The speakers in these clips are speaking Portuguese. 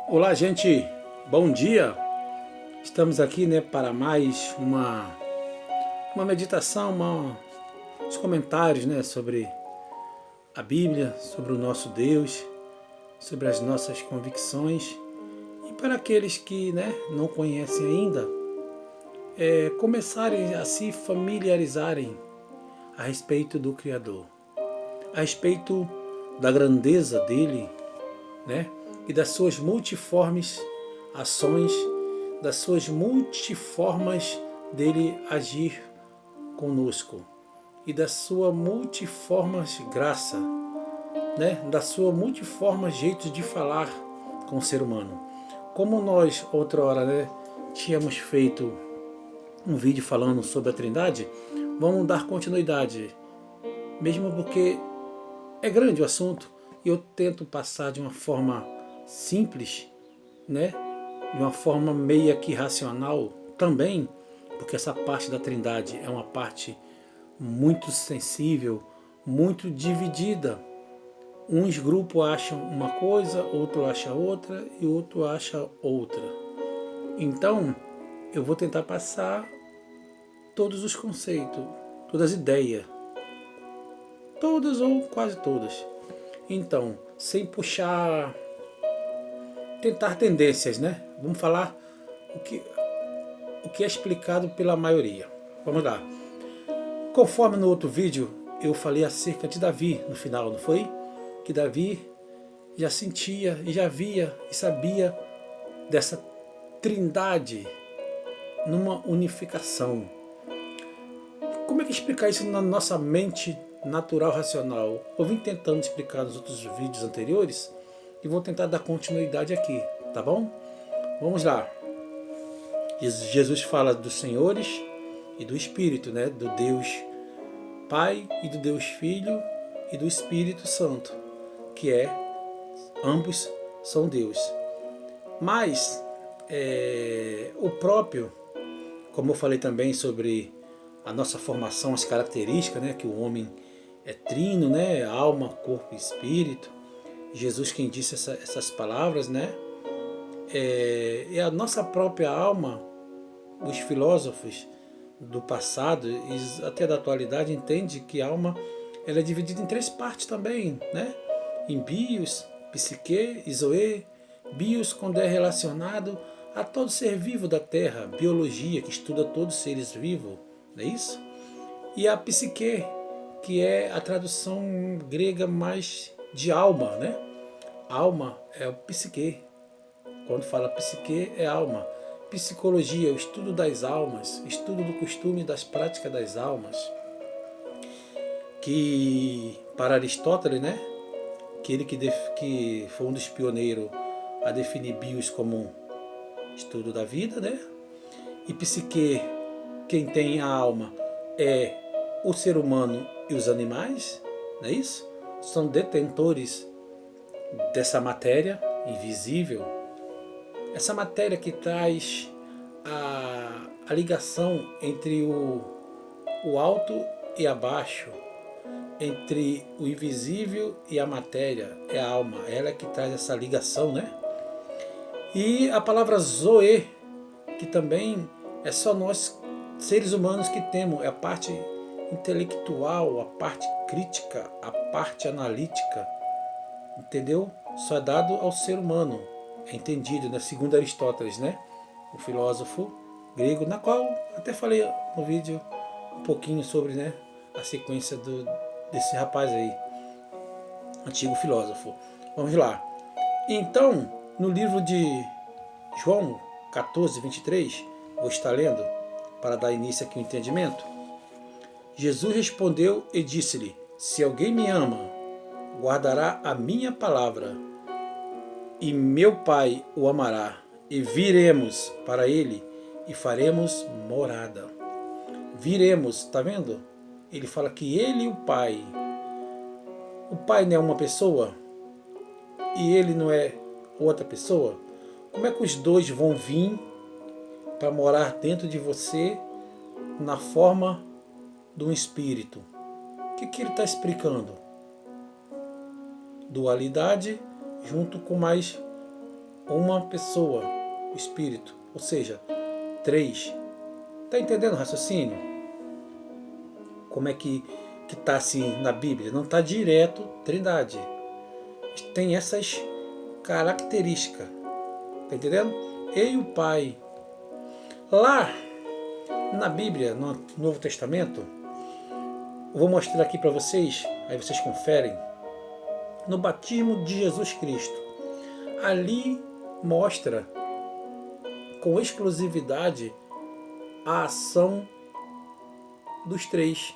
Olá, gente. Bom dia. Estamos aqui, para mais uma meditação, uns comentários, sobre a Bíblia, sobre o nosso Deus, sobre as nossas convicções. E para aqueles que, não conhecem ainda, começarem a se familiarizarem a respeito do Criador, a respeito da grandeza dele, e das suas multiformes ações, das suas multiformas dele agir conosco e da sua multiformas graça, da sua multiformas jeito de falar com o ser humano. Como nós outrora, tínhamos feito um vídeo falando sobre a Trindade, vamos dar continuidade, mesmo porque é grande o assunto e eu tento passar de uma forma simples, de uma forma meio que racional também, porque essa parte da Trindade é uma parte muito sensível, muito dividida. Uns grupos acham uma coisa, outro acha outra e outro acha outra. Então, eu vou tentar passar todos os conceitos, todas as ideias, todas ou quase todas. Então, sem puxar, tentar tendências, Vamos falar o que é explicado pela maioria. Vamos lá. Conforme no outro vídeo eu falei acerca de Davi no final, não foi? Que Davi já sentia e já via e sabia dessa trindade numa unificação. Como é que explicar isso na nossa mente natural racional? Eu vim tentando explicar nos outros vídeos anteriores e vou tentar dar continuidade aqui, tá bom? Vamos lá. Jesus fala dos senhores e do Espírito, do Deus Pai e do Deus Filho e do Espírito Santo, que ambos são Deus. Mas o próprio, como eu falei também sobre a nossa formação, as características, que o homem é trino, alma, corpo e espírito. Jesus quem disse essas palavras, e a nossa própria alma, os filósofos do passado e até da atualidade entendem que a alma ela é dividida em 3 partes também, em bios, psique e zoe. Bios, quando é relacionado a todo ser vivo da Terra, biologia, que estuda todos os seres vivos, não é isso? E a psique, que é a tradução grega mais de alma, Alma é o psique. Quando fala psique, é alma. Psicologia, o estudo das almas, estudo do costume e das práticas das almas. Que para Aristóteles, que ele que foi um dos pioneiros a definir bios como estudo da vida, E psique, quem tem a alma é o ser humano e os animais, não é isso? São detentores dessa matéria invisível, essa matéria que traz a ligação entre o alto e abaixo, entre o invisível e a matéria, é a alma, ela é que traz essa ligação, E a palavra zoe, que também é só nós, seres humanos, que temos, é a parte intelectual, a parte crítica, a parte analítica, entendeu? Só é dado ao ser humano, é entendido, segundo Aristóteles, o filósofo grego, na qual até falei no vídeo um pouquinho sobre, a sequência desse rapaz aí, antigo filósofo. Vamos lá. Então, no livro de João 14, 23, vou estar lendo para dar início aqui ao entendimento. Jesus respondeu e disse-lhe: se alguém me ama, guardará a minha palavra, e meu Pai o amará, e viremos para ele e faremos morada. Viremos, tá vendo? Ele fala que ele e o Pai não é uma pessoa e ele não é outra pessoa. Como é que os dois vão vir para morar dentro de você na forma de um espírito? O que ele está explicando? Dualidade junto com mais uma pessoa, o Espírito, ou seja, 3. Está entendendo o raciocínio? Como é que está assim na Bíblia? Não está direto Trindade. Tem essas características. Está entendendo? Eu e o Pai. Lá na Bíblia, no Novo Testamento, eu vou mostrar aqui para vocês, aí vocês conferem, no batismo de Jesus Cristo. Ali mostra com exclusividade a ação dos 3.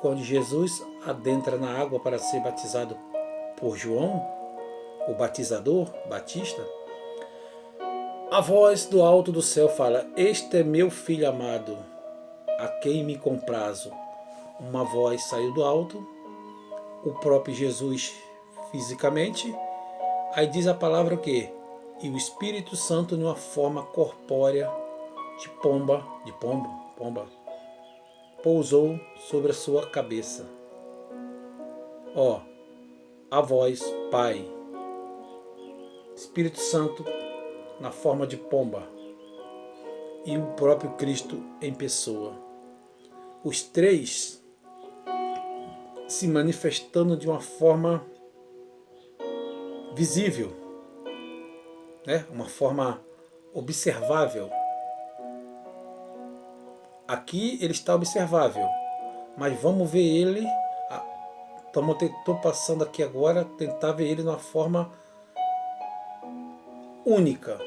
Quando Jesus adentra na água para ser batizado por João, o batizador, Batista, a voz do alto do céu fala: "Este é meu filho amado, a quem me comprazo." Uma voz saiu do alto, o próprio Jesus fisicamente. Aí diz a palavra o quê? E o Espírito Santo, numa forma corpórea de pomba, pousou sobre a sua cabeça. Ó, a voz, Pai, Espírito Santo na forma de pomba e o próprio Cristo em pessoa. Os 3 se manifestando de uma forma visível, né? Uma forma observável. Aqui ele está observável, mas vamos ver ele. Estou passando aqui agora, tentar ver ele de uma forma única.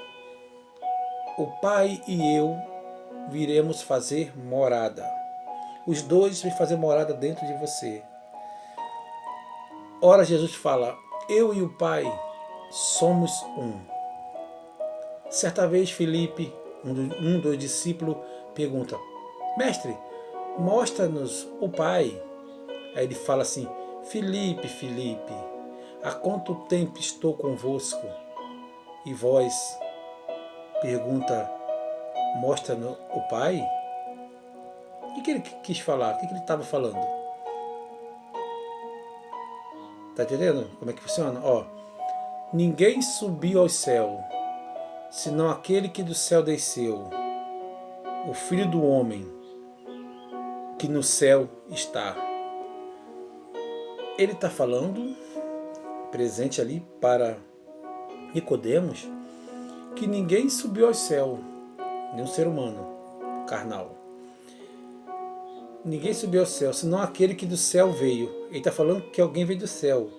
O Pai e eu viremos fazer morada. Os 2 vêm fazer morada dentro de você. Ora, Jesus fala: eu e o Pai somos um. Certa vez Filipe, um dos discípulos, pergunta: Mestre, mostra-nos o Pai. Aí ele fala assim: Filipe, há quanto tempo estou convosco? E vós, pergunta, mostra-nos o Pai? O que ele quis falar? O que ele estava falando? Está entendendo como é que funciona? Ó, ninguém subiu ao céu, senão aquele que do céu desceu, o Filho do Homem, que no céu está. Ele está falando, presente ali para Nicodemos, que ninguém subiu ao céu, nenhum ser humano carnal. Ninguém subiu ao céu, senão aquele que do céu veio. Ele está falando que alguém veio do céu.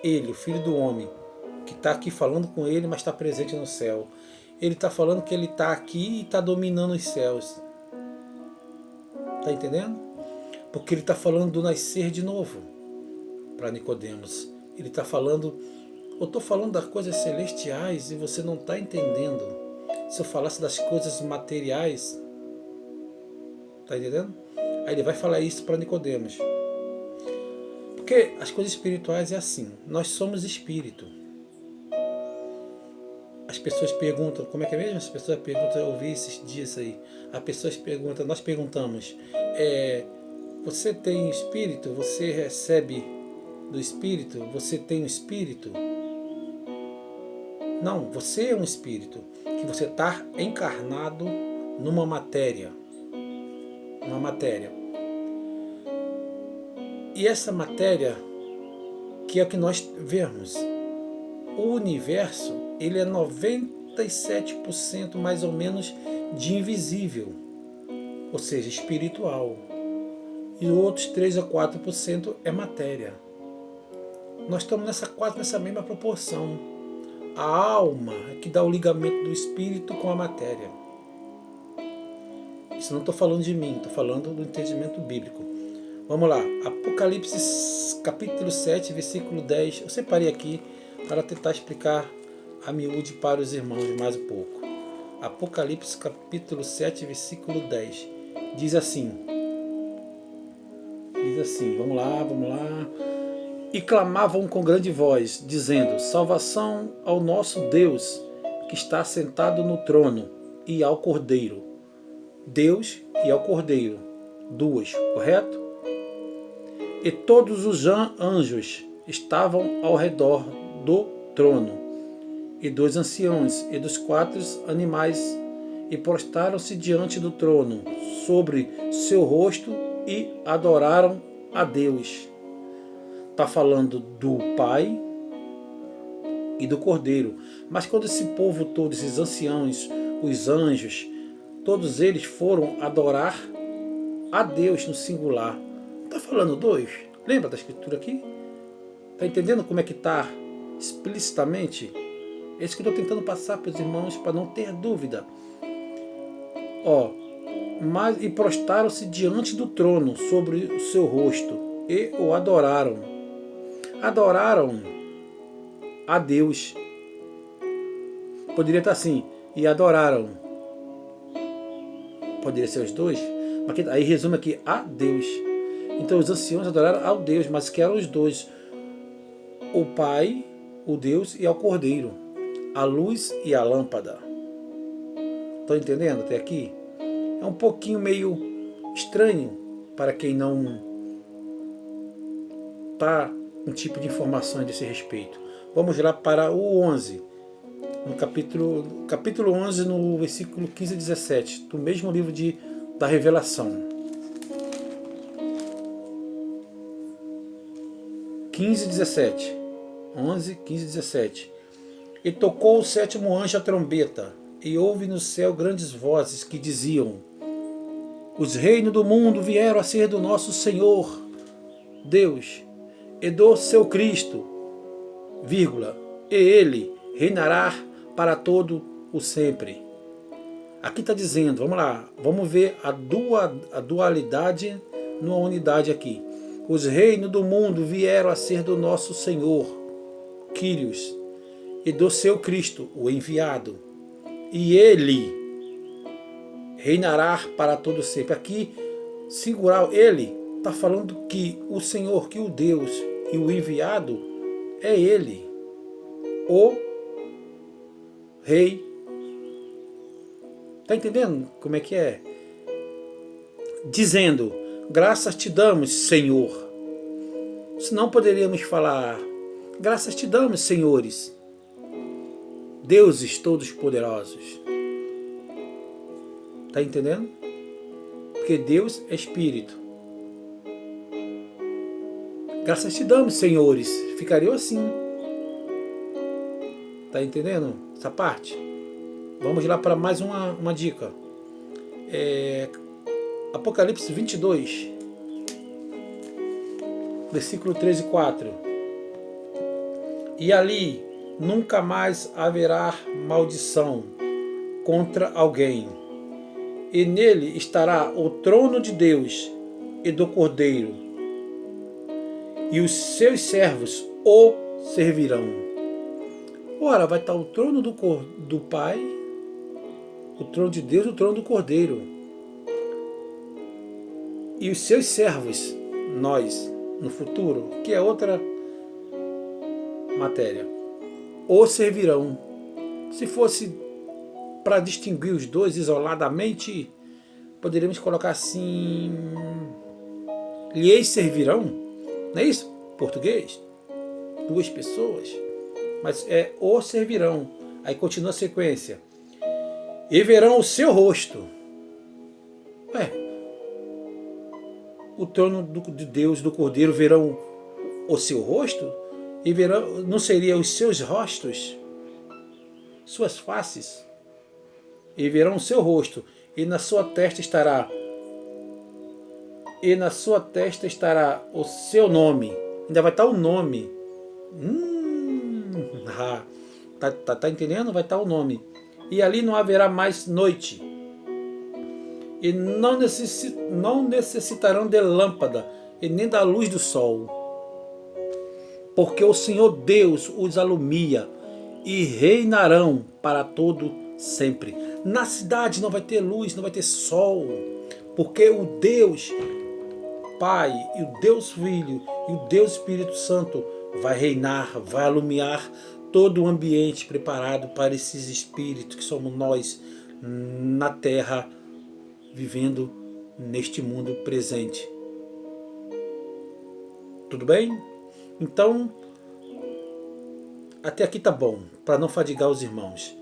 Ele, o Filho do Homem, que está aqui falando com ele, mas está presente no céu. Ele está falando que ele está aqui e está dominando os céus. Está entendendo? Porque ele está falando do nascer de novo para Nicodemos. Ele está falando, eu estou falando das coisas celestiais e você não está entendendo. Se eu falasse das coisas materiais, está entendendo? Aí ele vai falar isso para Nicodemos. Porque as coisas espirituais é assim, nós somos espírito. As pessoas perguntam, como é que é mesmo? As pessoas perguntam, eu ouvi esses dias aí. As pessoas perguntam, nós perguntamos, você tem espírito? Você recebe do espírito? Você tem um espírito? Não, você é um espírito, que você está encarnado numa matéria. Uma matéria. E essa matéria, que é o que nós vemos, o universo, ele é 97% mais ou menos de invisível, ou seja, espiritual. E outros 3 a 4% é matéria. Nós estamos nessa mesma proporção. A alma é que dá o ligamento do espírito com a matéria. Isso não estou falando de mim, estou falando do entendimento bíblico. Vamos lá, Apocalipse capítulo 7, versículo 10. Eu separei aqui para tentar explicar a miúde para os irmãos mais um pouco. Apocalipse capítulo 7, versículo 10. Diz assim, vamos lá. E clamavam com grande voz, dizendo: salvação ao nosso Deus, que está sentado no trono, e ao Cordeiro. Deus e ao Cordeiro. 2, correto? E todos os anjos estavam ao redor do trono, e dos anciãos e dos 4 animais, e prostaram-se diante do trono, sobre seu rosto, e adoraram a Deus. Está falando do Pai e do Cordeiro. Mas quando esse povo todo, esses anciãos, os anjos, todos eles foram adorar a Deus no singular. Está falando dois? Lembra da escritura aqui? Está entendendo como é que está explicitamente? É isso que eu estou tentando passar para os irmãos, para não ter dúvida. Mas e prostaram-se diante do trono sobre o seu rosto e o adoraram. Adoraram a Deus. Poderia estar assim, e adoraram. Poderia ser os dois, mas aí resume aqui, a Deus. Então os anciãos adoraram ao Deus, mas que eram os dois, o Pai, o Deus, e ao Cordeiro, a luz e a lâmpada. Estão entendendo até aqui? É um pouquinho meio estranho para quem não está com um tipo de informações desse respeito. Vamos lá para o 11, no capítulo 11, no versículo 15 e 17, do mesmo livro da Revelação. 15 e 17. 11, 15 e 17. E tocou o 7º anjo a trombeta, e houve no céu grandes vozes que diziam: os reinos do mundo vieram a ser do nosso Senhor Deus e do seu Cristo, e ele reinará para todo o sempre. Aqui está dizendo, vamos lá, vamos ver a dualidade numa unidade aqui. Os reinos do mundo vieram a ser do nosso Senhor, Kyrios, e do seu Cristo, o enviado. E ele reinará para todo sempre. Aqui, singular, ele está falando que o Senhor, que o Deus e o enviado é ele, o Rei. Está entendendo como é que é? Dizendo, graças te damos, Senhor. Senão poderíamos falar, graças te damos, senhores, deuses todos poderosos. Está entendendo? Porque Deus é Espírito. Graças te damos, senhores. Ficaria assim. Está entendendo essa parte? Vamos lá para mais uma dica. Apocalipse 22, versículo 13 e 4. E ali nunca mais haverá maldição contra alguém, e nele estará o trono de Deus e do Cordeiro, e os seus servos o servirão. Ora, vai estar o trono do Pai, o trono de Deus e o trono do Cordeiro. E os seus servos, nós, no futuro, que é outra matéria, o servirão. Se fosse para distinguir os dois isoladamente, poderíamos colocar assim, lhes servirão, não é isso? Português, duas pessoas, mas é o servirão. Aí continua a sequência, e verão o seu rosto. O trono de Deus, do Cordeiro, verão o seu rosto? E verão, não seria os seus rostos? Suas faces? E verão o seu rosto, e na sua testa estará o seu nome. Ainda vai estar o nome. Tá entendendo? Vai estar o nome. E ali não haverá mais noite. E não necessitarão de lâmpada, e nem da luz do sol. Porque o Senhor Deus os alumia, e reinarão para todo sempre. Na cidade não vai ter luz, não vai ter sol, porque o Deus Pai, e o Deus Filho, e o Deus Espírito Santo vai reinar, vai alumiar todo o ambiente preparado para esses espíritos que somos nós na terra, vivendo neste mundo presente. Tudo bem? Então, Até aqui tá bom, para não fadigar os irmãos.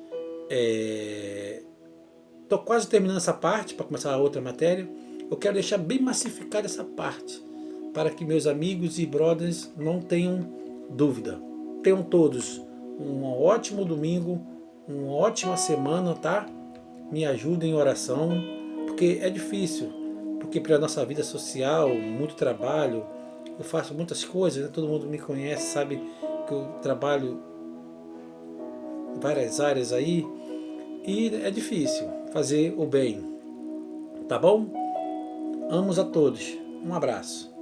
Estou quase terminando essa parte para começar a outra matéria. Eu quero deixar bem massificada essa parte, para que meus amigos e brothers não tenham dúvida. Tenham todos um ótimo domingo, uma ótima semana, tá? Me ajudem em oração, porque é difícil, porque para a nossa vida social, muito trabalho, eu faço muitas coisas, né? Todo mundo me conhece, sabe que eu trabalho em várias áreas aí, e é difícil fazer o bem, tá bom? Amos a todos. Um abraço.